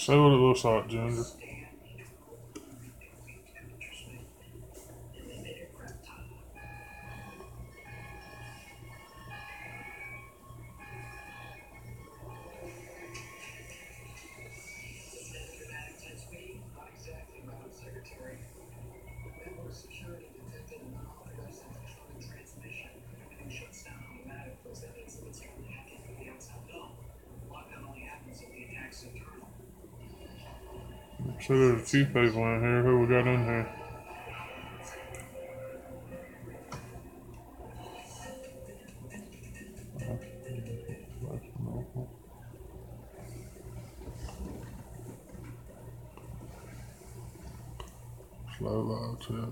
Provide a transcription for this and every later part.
See what it looks like, Ginger. So there's a few people in here. Who we got in here? Slow live chat.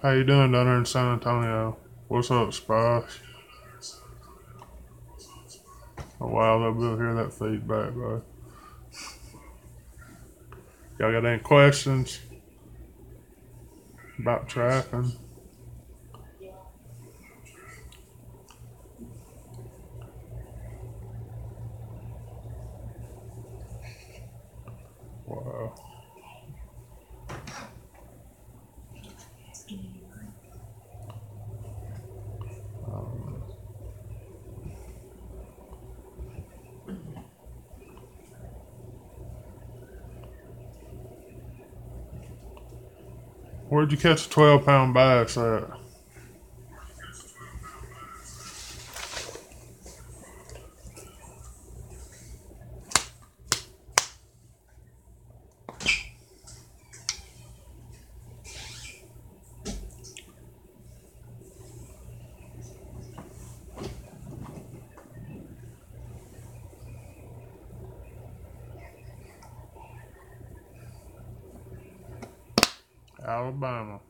How you doing down there in San Antonio? What's up, Spice? Oh, wow, they'll be able to hear that feedback, bro. Y'all got any questions about trapping? Wow. Where'd you catch a 12-pound bass at? Alabama.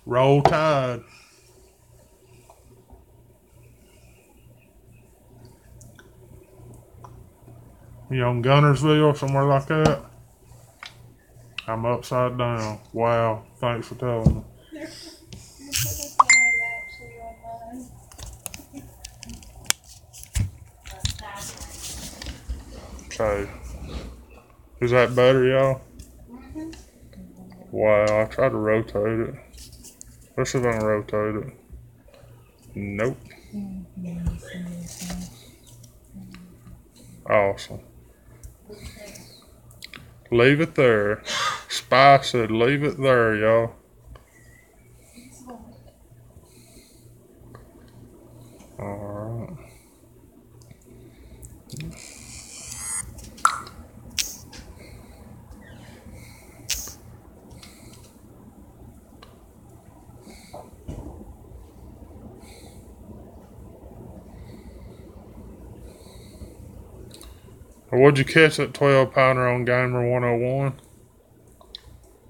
Roll Tide. You on Gunnersville, somewhere like that? I'm upside down. Wow. Thanks for telling me. Okay. Is that better, y'all? Wow, I tried to rotate it. Let's see if I can rotate it. Nope. Awesome. Leave it there. Spy said leave it there, y'all. Alright. What'd you catch that 12-pounder on Gamer 101?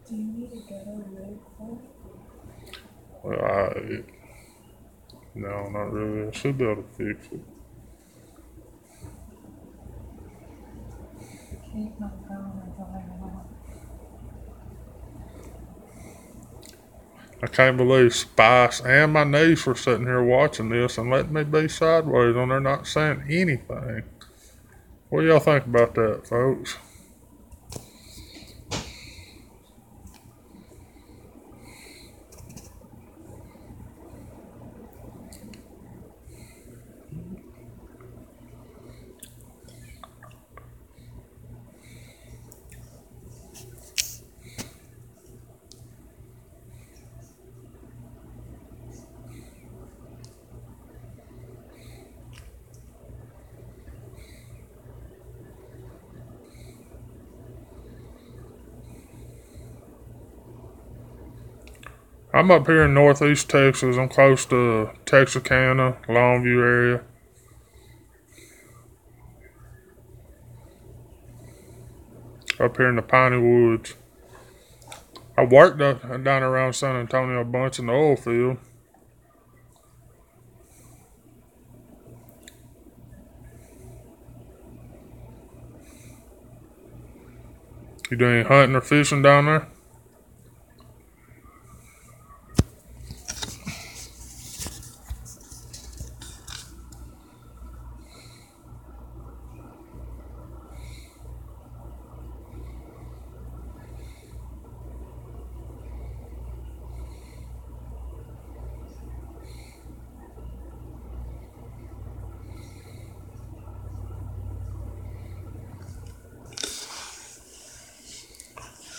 Do you need a ghetto rig for it? Well, no, not really. I should be able to fix it. Keep my phone until I'm off. I can't believe Spice and my niece were sitting here watching this and letting me be sideways and they're not saying anything. What do y'all think about that, folks? I'm up here in northeast Texas. I'm close to Texarkana, Longview area. Up here in the Piney Woods. I worked down around San Antonio a bunch in the oil field. You do any hunting or fishing down there?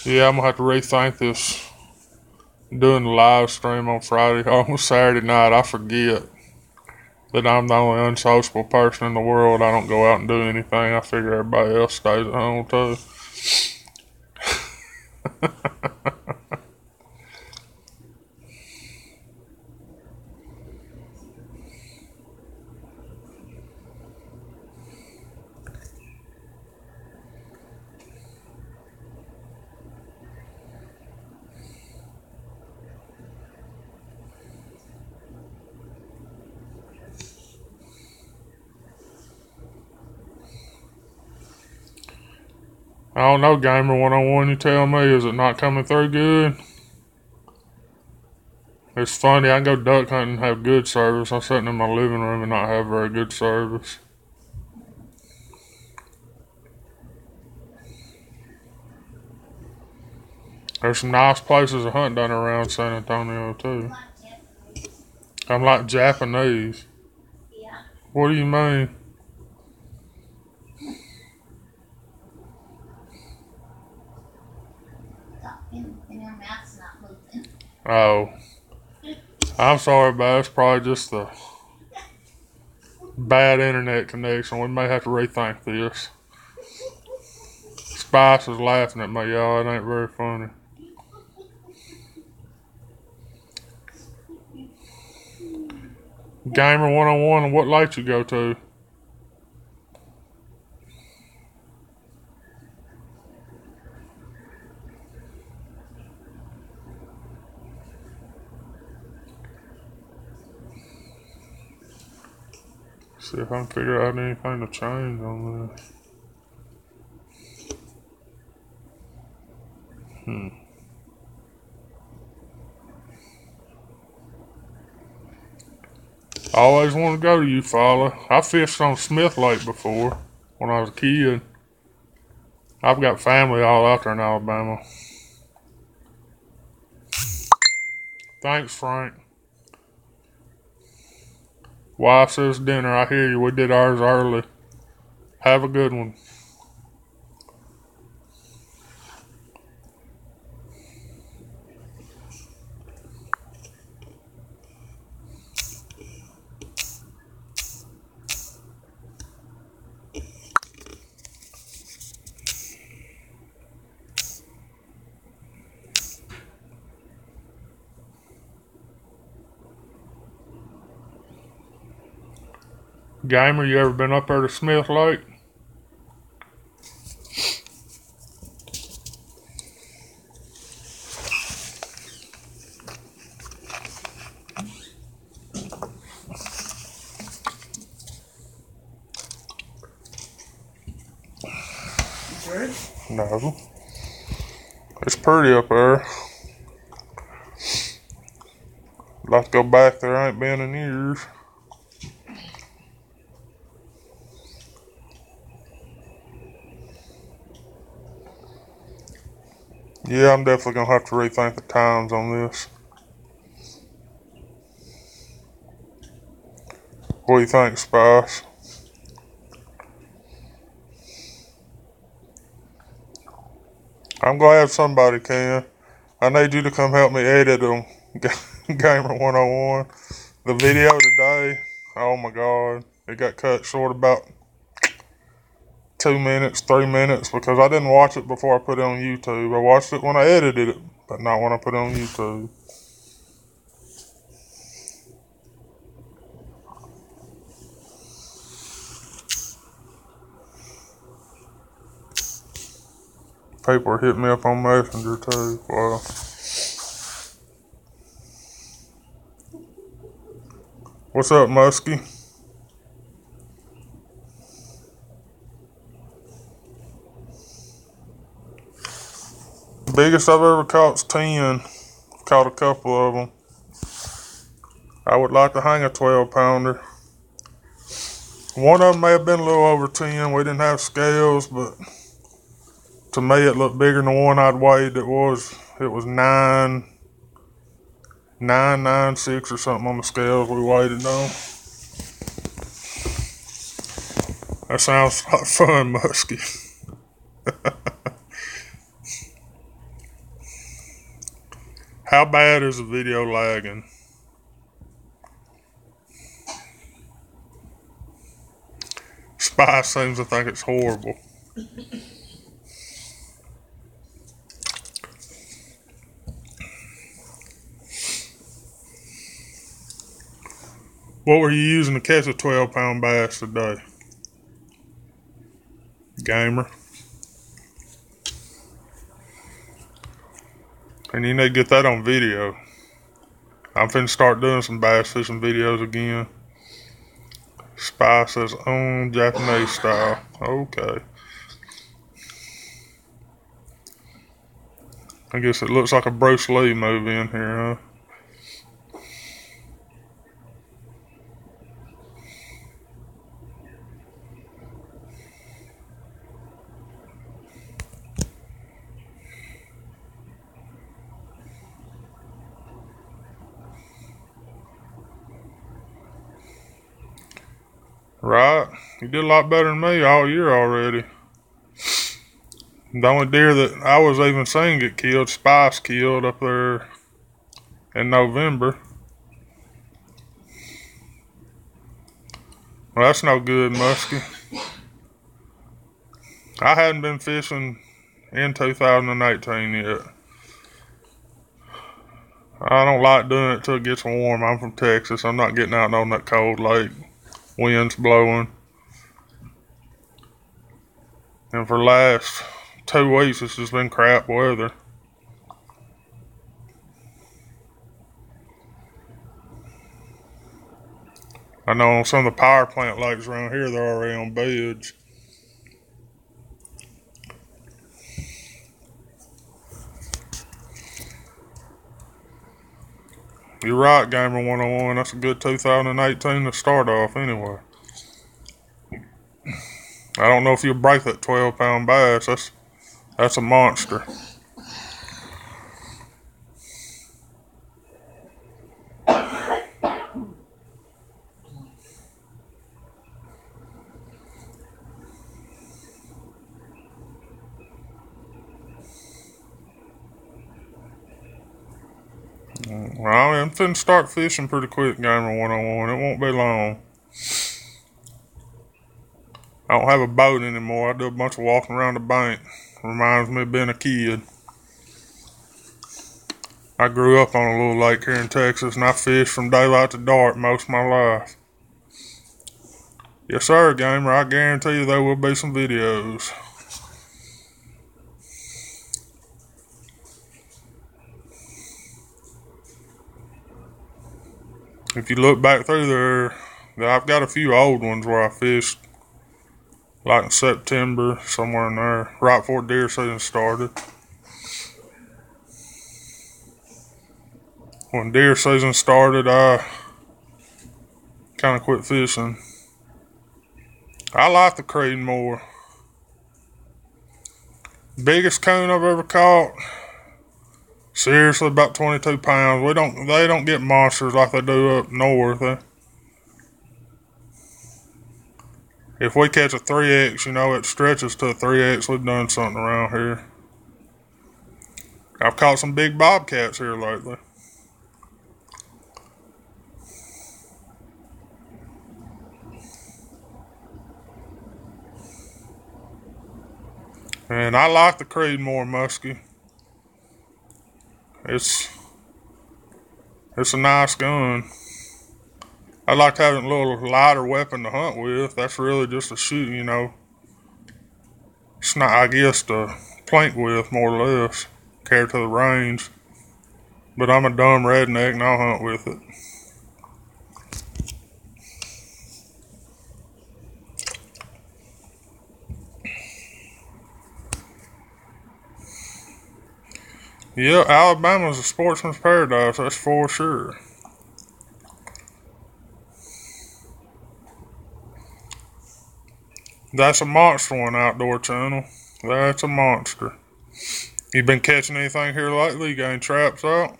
Yeah, I'm gonna have to rethink this. Doing the live stream on Friday, on Saturday night, I forget that I'm the only unsociable person in the world. I don't go out and do anything. I figure everybody else stays at home too. I don't know, Gamer 101, you tell me, is it not coming through good? It's funny, I can go duck hunting and have good service. I'm sitting in my living room and not have very good service. There's some nice places to hunt down around San Antonio too. I'm like Japanese. Yeah. What do you mean? And your mouth's not moving. Oh. I'm sorry, but it's probably just the bad internet connection. We may have to rethink this. Spice is laughing at me, y'all. It ain't very funny. Gamer 101, what light you go to? See if I can figure out anything to change on this. I always wanted to go to Eufaula. I fished on Smith Lake before when I was a kid. I've got family all out there in Alabama. Thanks, Frank. Wife says dinner. I hear you. We did ours early. Have a good one. Gamer, you ever been up there to Smith Lake? Good? No. It's pretty up there. I'd like to go back there. I ain't been in years. Yeah, I'm definitely gonna have to rethink the times on this. What do you think, Spice? I'm gonna have somebody, Ken. I need you to come help me edit on Gamer 101. The video today, oh my god, it got cut short about 2 minutes, 3 minutes because I didn't watch it before I put it on YouTube. I watched it when I edited it, but not when I put it on YouTube. People are hitting me up on Messenger too. Wow. What's up, Muskie? Biggest I've ever caught's 10. Caught a couple of them. I would like to hang a 12-pounder. One of them may have been a little over 10. We didn't have scales, but to me it looked bigger than the one I'd weighed. It was 996 or something on the scales we weighed it on. That sounds like fun, Muskie. How bad is the video lagging? Spice seems to think it's horrible. What were you using to catch a 12-pound bass today? Gamer. And you need to get that on video. I'm finna start doing some bass fishing videos again. Spice's own Japanese style. Okay. I guess it looks like a Bruce Lee movie in here, huh? Right? You did a lot better than me all year already. The only deer that I was even seeing get killed, Spice killed up there in November. Well, that's no good, Muskie. I hadn't been fishing in 2018 yet. I don't like doing it till it gets warm. I'm from Texas. I'm not getting out on that cold lake. Winds blowing. And for the last 2 weeks, it's just been crap weather. I know on some of the power plant lakes around here, they're already on beds. You're right, Gamer 101. That's a good 2018 to start off anyway. I don't know if you'll break that 12-pound bass. That's a monster. Well, I'm finna start fishing pretty quick, Gamer 101. It won't be long. I don't have a boat anymore. I do a bunch of walking around the bank. Reminds me of being a kid. I grew up on a little lake here in Texas, and I fished from daylight to dark most of my life. Yes, sir, Gamer. I guarantee you there will be some videos. If you look back through there, I've got a few old ones where I fished, like in September, somewhere in there, right before deer season started. When deer season started, I kind of quit fishing. I like the Creedmoor. Biggest coon I've ever caught, seriously, about 22 pounds. They don't get monsters like they do up north. If we catch a 3X, it stretches to a 3X. We've done something around here. I've caught some big bobcats here lately. And I like the Creedmoor Muskie. It's a nice gun. I like having a little lighter weapon to hunt with. That's really just a shoot, It's not, I guess, to plank with, more or less. Carry to the range. But I'm a dumb redneck and I'll hunt with it. Yeah, Alabama's a sportsman's paradise, that's for sure. That's a monster one, Outdoor Channel. That's a monster. You been catching anything here lately? You got any traps out?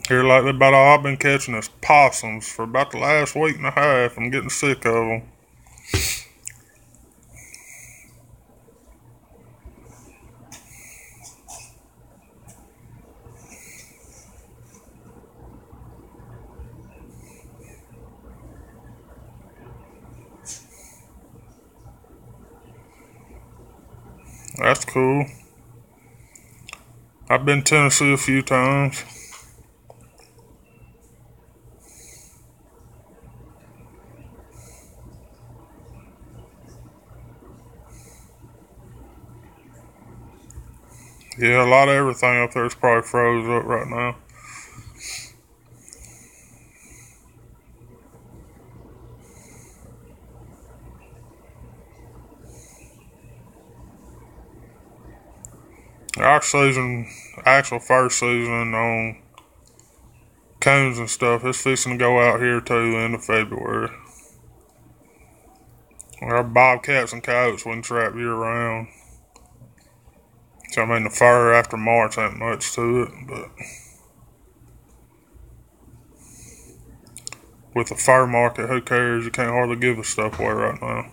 Here lately, about all I've been catching is possums for about the last week and a half. I'm getting sick of them. That's cool. I've been to Tennessee a few times. Yeah, a lot of everything up there is probably froze up right now. Our season, actual first season on coons and stuff, it's fixing to go out here too end of February. Our bobcats and coyotes wouldn't trap year round. So I mean the fur after March ain't much to it, but with the fur market, who cares? You can't hardly give the stuff away right now.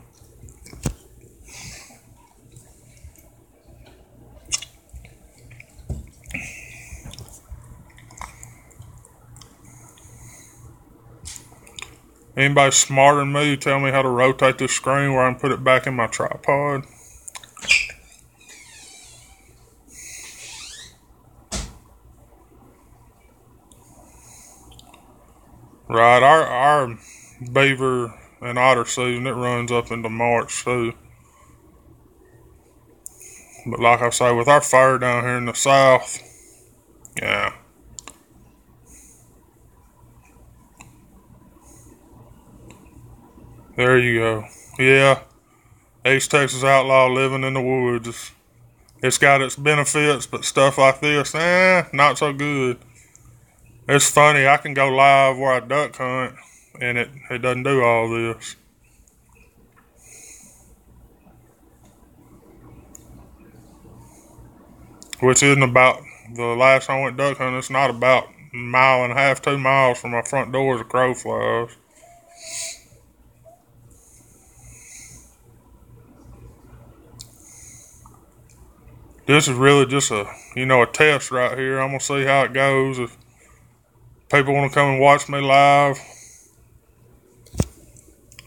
Anybody smarter than me tell me how to rotate this screen where I can put it back in my tripod? Right, our beaver and otter season, it runs up into March too. But like I say, with our fire down here in the south, yeah. There you go. Yeah, East Texas outlaw living in the woods. It's got its benefits, but stuff like this, not so good. It's funny, I can go live where I duck hunt, and it doesn't do all this. Which isn't about, the last time I went duck hunting, it's not about a mile and a half, 2 miles from my front door as a crow flies. This is really just a test right here. I'm going to see how it goes. If people want to come and watch me live,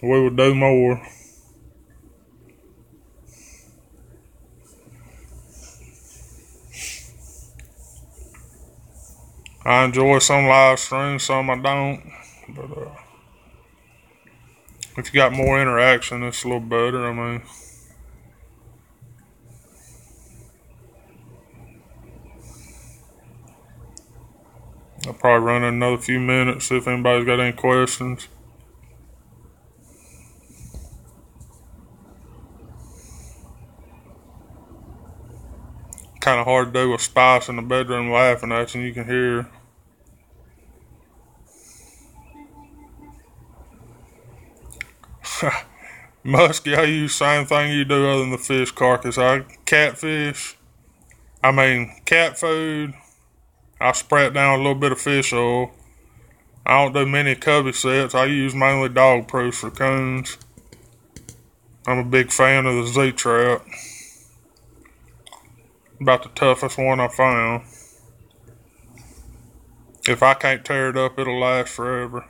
we would do more. I enjoy some live streams, some I don't. But if you got more interaction, it's a little better. I mean, I'll probably run in another few minutes, see if anybody's got any questions. Kind of hard to do with Spice in the bedroom laughing at you, and you can hear. Muskie, I use the same thing you do other than the fish carcass. I catfish. Cat food. I spray it down with a little bit of fish oil. I don't do many cubby sets. I use mainly dog proofs for coons. I'm a big fan of the Z-Trap. About the toughest one I found. If I can't tear it up, it'll last forever.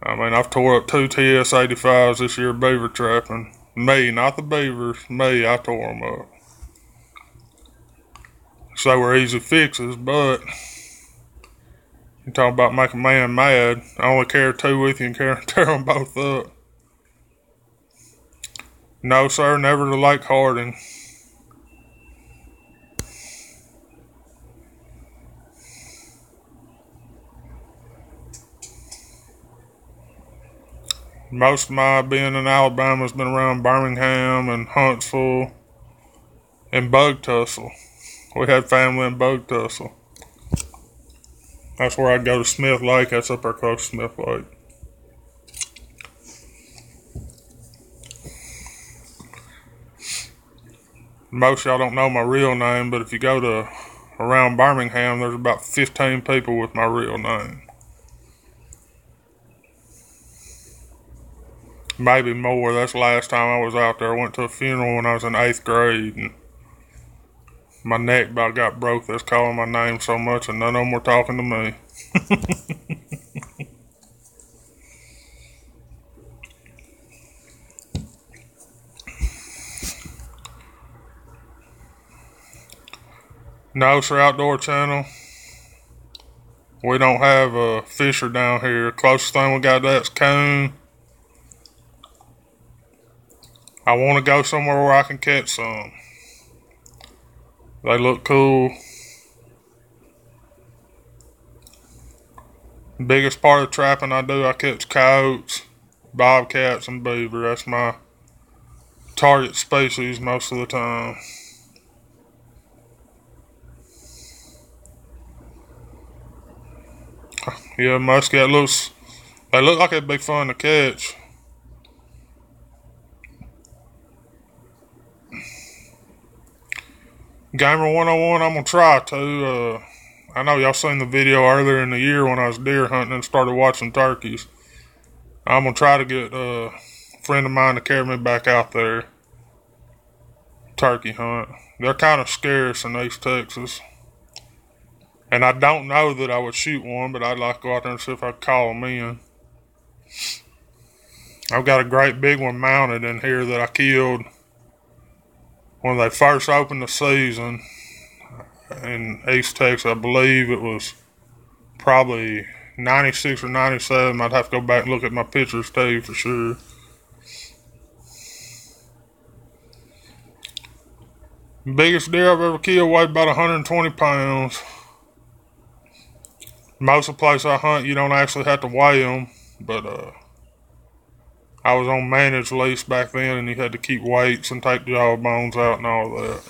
I've tore up 2 TS-85s this year beaver trapping. Me, not the beavers. Me, I tore them up. So they were easy fixes, but you talk about making a man mad. I only carry 2 with you and tear them both up. No, sir, never to Lake Harding. Most of my being in Alabama has been around Birmingham and Huntsville and Bug Tussle. We had family in Bug Tussle. That's where I'd go to Smith Lake. That's up there close to Smith Lake. Most of y'all don't know my real name, but if you go to around Birmingham, there's about 15 people with my real name. Maybe more. That's the last time I was out there. I went to a funeral when I was in 8th grade, and my neck about got broke. That's calling my name so much, and none of them were talking to me. No, sir, Outdoor Channel. We don't have a fisher down here. Closest thing we got to that's coon. I want to go somewhere where I can catch some. They look cool. Biggest part of trapping I do, I catch coyotes, bobcats, and beaver. That's my target species most of the time. Yeah, muskie, they look like it'd be fun to catch. Gamer 101, I'm gonna try to. I know y'all seen the video earlier in the year when I was deer hunting and started watching turkeys. I'm gonna try to get a friend of mine to carry me back out there. Turkey hunt. They're kind of scarce in East Texas. And I don't know that I would shoot one, but I'd like to go out there and see if I could call them in. I've got a great big one mounted in here that I killed when they first opened the season in East Texas. I believe it was probably 96 or 97. I'd have to go back and look at my pictures to tell you for sure. Biggest deer I've ever killed weighed about 120 pounds. Most of the place I hunt, you don't actually have to weigh them, but I was on managed lease back then, and you had to keep weights and take jaw bones out and all that.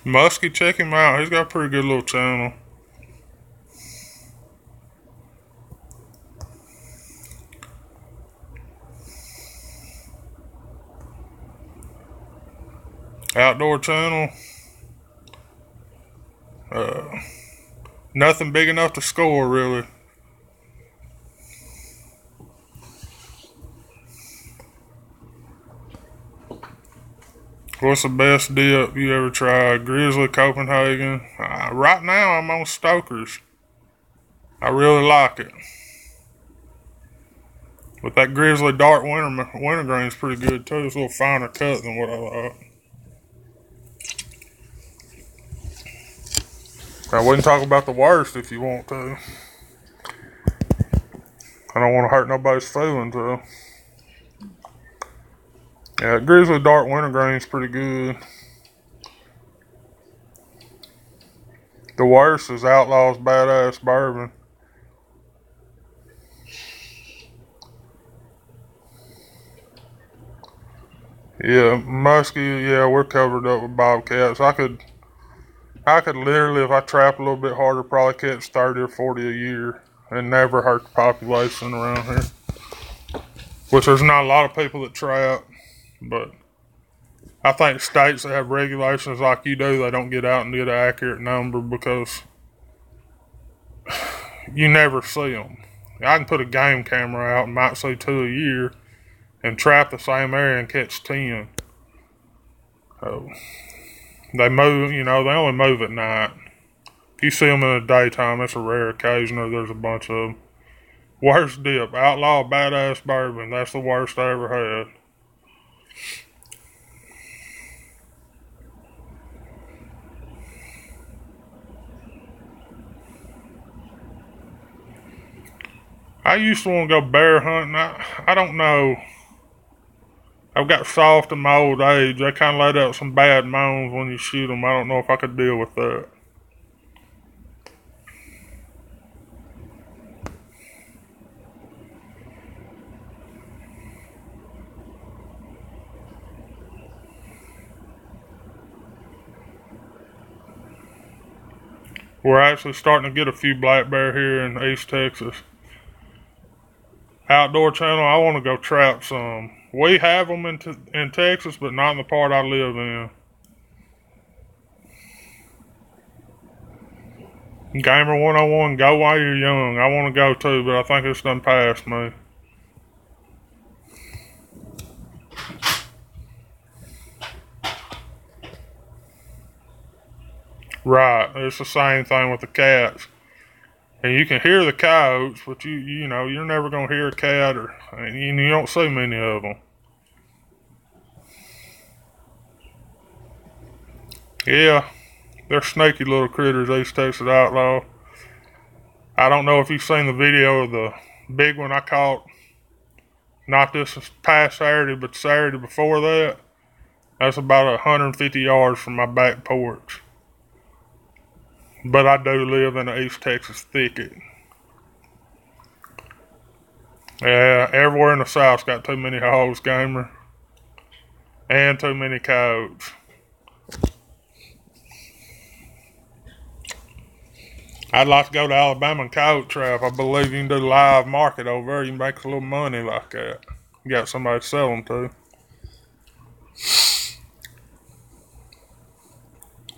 Muskie, check him out. He's got a pretty good little channel. Outdoor Channel. Nothing big enough to score, really. What's the best dip you ever tried? Grizzly, Copenhagen. Right now, I'm on Stoker's. I really like it. But that Grizzly Dark Wintergreen's pretty good too. It's a little finer cut than what I like. We can talk about the worst if you want to. I don't want to hurt nobody's feelings though. Yeah, Grizzly Dark Wintergreen's pretty good. The worst is Outlaw's Badass Bourbon. Yeah, muskie, yeah, we're covered up with bobcats. I could literally, if I trap a little bit harder, probably catch 30 or 40 a year and never hurt the population around here. Which there's not a lot of people that trap, but I think states that have regulations like you do, they don't get out and get an accurate number because you never see them. I can put a game camera out and might see 2 a year and trap the same area and catch 10. So they move, they only move at night. If you see them in the daytime, it's a rare occasion or there's a bunch of them. Worst dip. Outlaw Badass Bourbon. That's the worst I ever had. I used to want to go bear hunting. I don't know. I've got soft in my old age. They kind of let out some bad moans when you shoot them. I don't know if I could deal with that. We're actually starting to get a few black bear here in East Texas. Outdoor Channel, I want to go trap some. We have them in Texas, but not in the part I live in. Gamer 101, go while you're young. I want to go too, but I think it's done past me. Right, it's the same thing with the cats. And you can hear the coyotes, but you know, you're never going to hear a cat, and you don't see many of them. Yeah, they're snaky little critters, East Texas Outlaw. I don't know if you've seen the video of the big one I caught, not this past Saturday, but Saturday before that. That's about 150 yards from my back porch. But I do live in the East Texas thicket. Yeah, everywhere in the South's got too many hogs, Gamer. And too many coyotes. I'd like to go to Alabama and coyote trap. I believe you can do live market over there. You can make a little money like that. You got somebody to sell them to.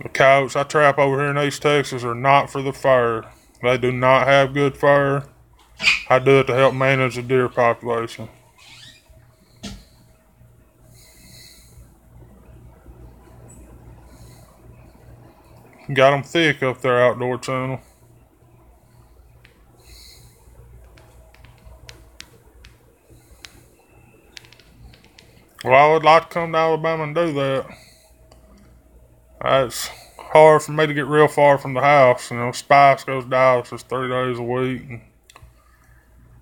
The coyotes I trap over here in East Texas are not for the fur. They do not have good fur. I do it to help manage the deer population. Got them thick up there, Outdoor Channel. Well, I would like to come to Alabama and do that. It's hard for me to get real far from the house. You know, Spice goes to Dallas 3 days a week. And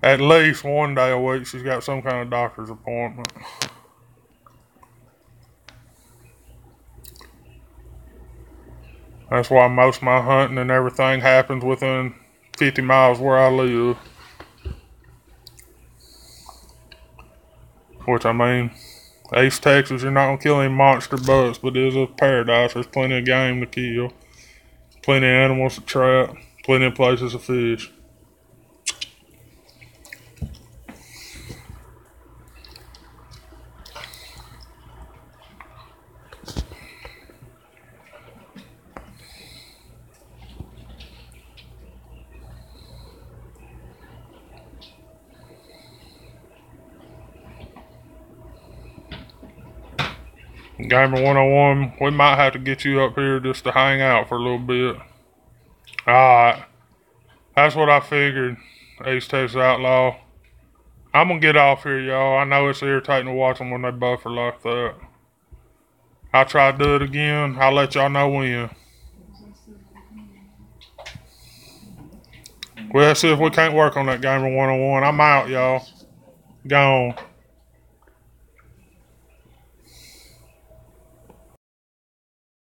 at least one day a week she's got some kind of doctor's appointment. That's why most of my hunting and everything happens within 50 miles where I live. Which, I mean, East Texas, you're not going to kill any monster bucks, but it is a paradise. There's plenty of game to kill, plenty of animals to trap, plenty of places to fish. Gamer 101, we might have to get you up here just to hang out for a little bit. Alright. That's what I figured, East Texas Outlaw. I'm gonna get off here, y'all. I know it's irritating to watch them when they buffer like that. I'll try to do it again. I'll let y'all know when. Well, let's see if we can't work on that Gamer 101. I'm out, y'all. Gone.